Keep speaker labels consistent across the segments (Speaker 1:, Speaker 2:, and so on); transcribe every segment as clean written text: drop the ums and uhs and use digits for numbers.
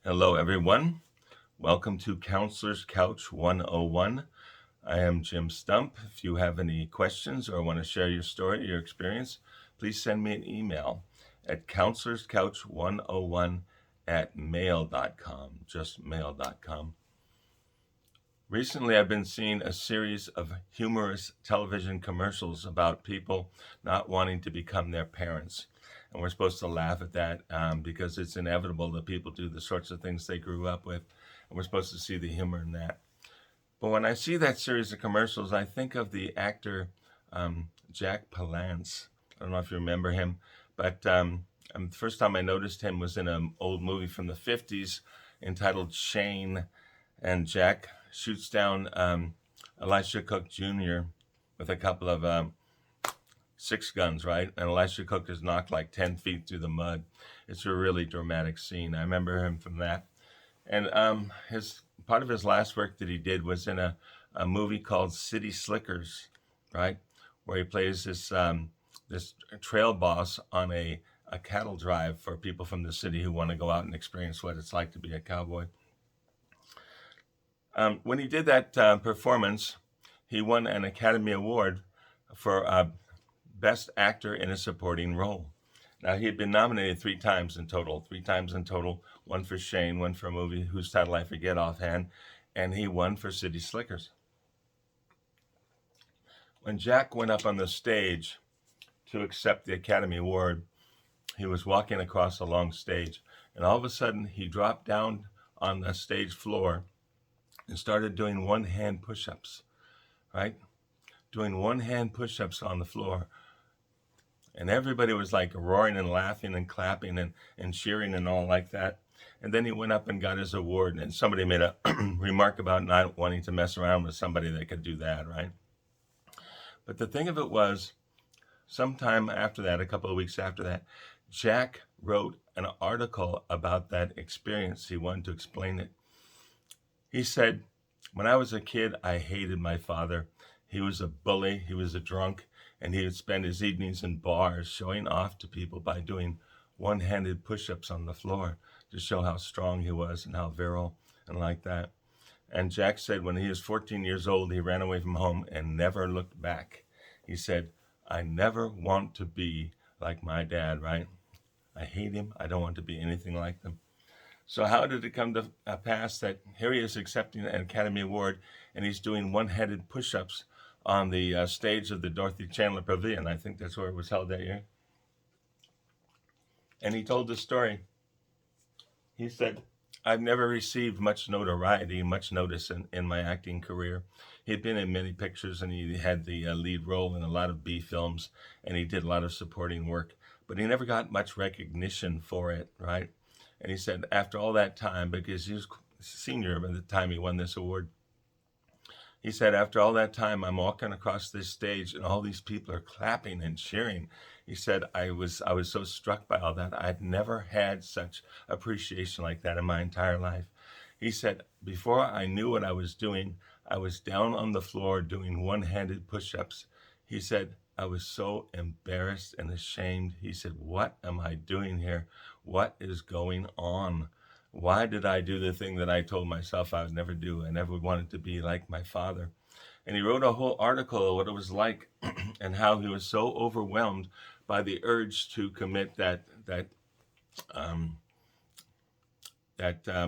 Speaker 1: Hello, everyone. Welcome to Counselor's Couch 101. I am Jim Stump. If you have any questions or want to share your story, your experience, please send me an email at counselorscouch101 at mail.com, just mail.com. Recently, I've been seeing a series of humorous television commercials about people not wanting to become their parents. And we're supposed to laugh at that because it's inevitable that people do the sorts of things they grew up with. And we're supposed to see the humor in that. But when I see that series of commercials, I think of the actor Jack Palance. I don't know if you remember him, but the first time I noticed him was in an old movie from the 50s entitled Shane, and Jack shoots down Elisha Cook Jr. with a couple of six guns, right? And Elisha Cook is knocked like 10 feet through the mud. It's a really dramatic scene. I remember him from that. And his part of his last work that he did was in a movie called City Slickers, right? Where he plays this trail boss on a cattle drive for people from the city who want to go out and experience what it's like to be a cowboy. When he did that performance, he won an Academy Award for Best Actor in a Supporting Role. Now, he had been nominated three times in total, one for Shane, one for a movie whose title I forget offhand, and he won for City Slickers. When Jack went up on the stage to accept the Academy Award, he was walking across a long stage, and all of a sudden he dropped down on the stage floor and started doing one-hand push-ups, right? Doing one-hand push-ups on the floor. And everybody was like roaring and laughing and clapping and cheering and all like that. And then he went up and got his award, and somebody made a remark about not wanting to mess around with somebody that could do that, right? But the thing of it was, sometime after that, a couple of weeks after that, Jack wrote an article about that experience. He wanted to explain it. He said, when I was a kid, I hated my father. He was a bully, he was a drunk, and he would spend his evenings in bars showing off to people by doing one-handed push-ups on the floor to show how strong he was and how virile and like that. And Jack said when he was 14 years old, he ran away from home and never looked back. He said, I never want to be like my dad, right? I hate him. I don't want to be anything like them. So how did it come to pass that here he is accepting an Academy Award and he's doing one-handed push-ups on the stage of the Dorothy Chandler Pavilion? I think that's where it was held that year. And he told this story. He said, I've never received much notoriety, much notice in my acting career. He'd been in many pictures and he had the lead role in a lot of B films and he did a lot of supporting work, but he never got much recognition for it, right? And he said, after all that time, because he was senior by the time he won this award, he said, after all that time, I'm walking across this stage and all these people are clapping and cheering. He said, I was so struck by all that. I'd never had such appreciation like that in my entire life. He said, before I knew what I was doing, I was down on the floor doing one-handed push-ups. He said, I was so embarrassed and ashamed. He said, what am I doing here? What is going on? Why did I do the thing that I told myself I would never do? I never wanted to be like my father. And he wrote a whole article of what it was like and how he was so overwhelmed by the urge to commit that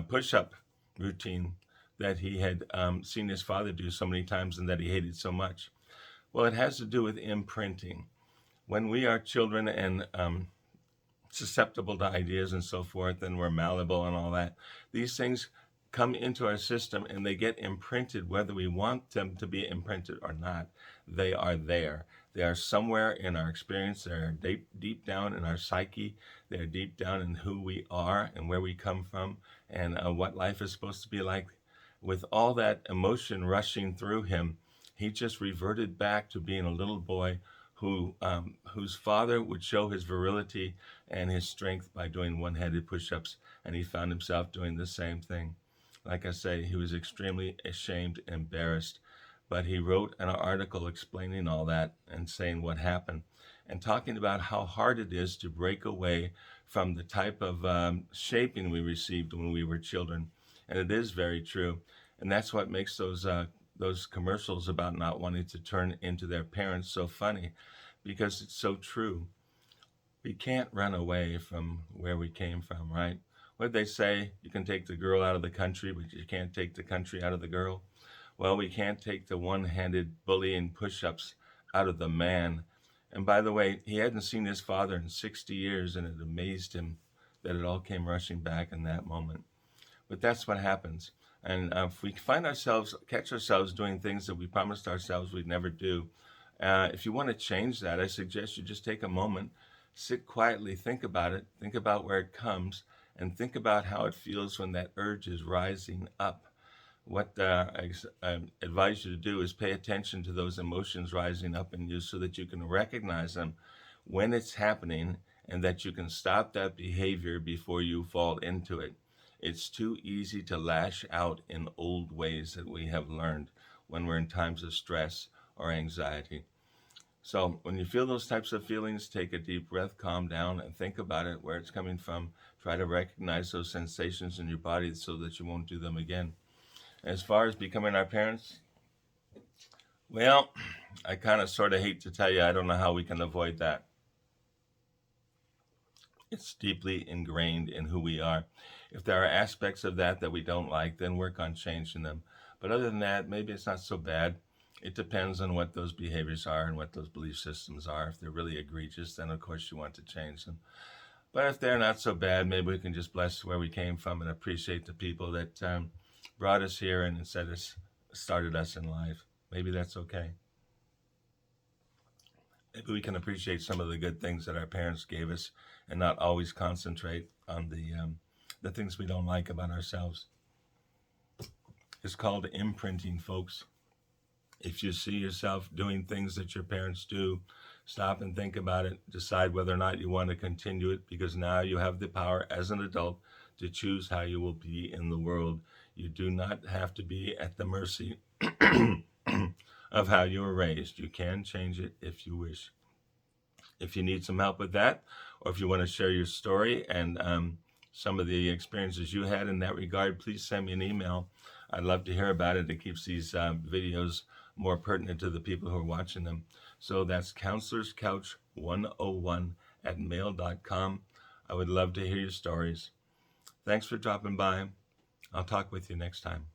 Speaker 1: push-up routine that he had seen his father do so many times and that he hated so much. Well, it has to do with imprinting. When we are children and susceptible to ideas and so forth, and we're malleable and all that, these things come into our system and they get imprinted whether we want them to be imprinted or not. They are there. They are somewhere in our experience. They're deep down in our psyche. They're deep down in who we are and where we come from and what life is supposed to be like. With all that emotion rushing through him, he just reverted back to being a little boy whose father would show his virility and his strength by doing one-handed push-ups, and he found himself doing the same thing. Like I say, he was extremely ashamed, embarrassed, but he wrote an article explaining all that and saying what happened. and talking about how hard it is to break away from the type of shaping we received when we were children. And it is very true. And that's what makes those commercials about not wanting to turn into their parents so funny, because it's so true. We can't run away from where we came from, right? What they say, you can take the girl out of the country, but you can't take the country out of the girl. Well, we can't take the one-handed bullying push-ups out of the man. And by the way, he hadn't seen his father in 60 years, and it amazed him that it all came rushing back in that moment. But that's what happens. And if we catch ourselves doing things that we promised ourselves we'd never do, if you want to change that, I suggest you just take a moment, sit quietly, think about it, think about where it comes, and think about how it feels when that urge is rising up. What I advise you to do is pay attention to those emotions rising up in you so that you can recognize them when it's happening and that you can stop that behavior before you fall into it. It's too easy to lash out in old ways that we have learned when we're in times of stress or anxiety. So when you feel those types of feelings, take a deep breath, calm down, and think about it, where it's coming from. Try to recognize those sensations in your body so that you won't do them again. As far as becoming our parents, well, I kind of sort of hate to tell you, I don't know how we can avoid that. It's deeply ingrained in who we are. If there are aspects of that that we don't like, then work on changing them. But other than that, maybe it's not so bad. It depends on what those behaviors are and what those belief systems are. If they're really egregious, then of course you want to change them. But if they're not so bad, maybe we can just bless where we came from and appreciate the people that brought us here and started us in life. Maybe that's okay. Maybe we can appreciate some of the good things that our parents gave us and not always concentrate on the things we don't like about ourselves. It's called imprinting, folks. If you see yourself doing things that your parents do, stop and think about it. Decide whether or not you want to continue it, because now you have the power as an adult to choose how you will be in the world. You do not have to be at the mercy of how you were raised. You can change it if you wish. If you need some help with that, or if you want to share your story and some of the experiences you had in that regard, please send me an email. I'd love to hear about it. It keeps these videos more pertinent to the people who are watching them. So that's counselorscouch101@mail.com. I would love to hear your stories. Thanks for dropping by. I'll talk with you next time.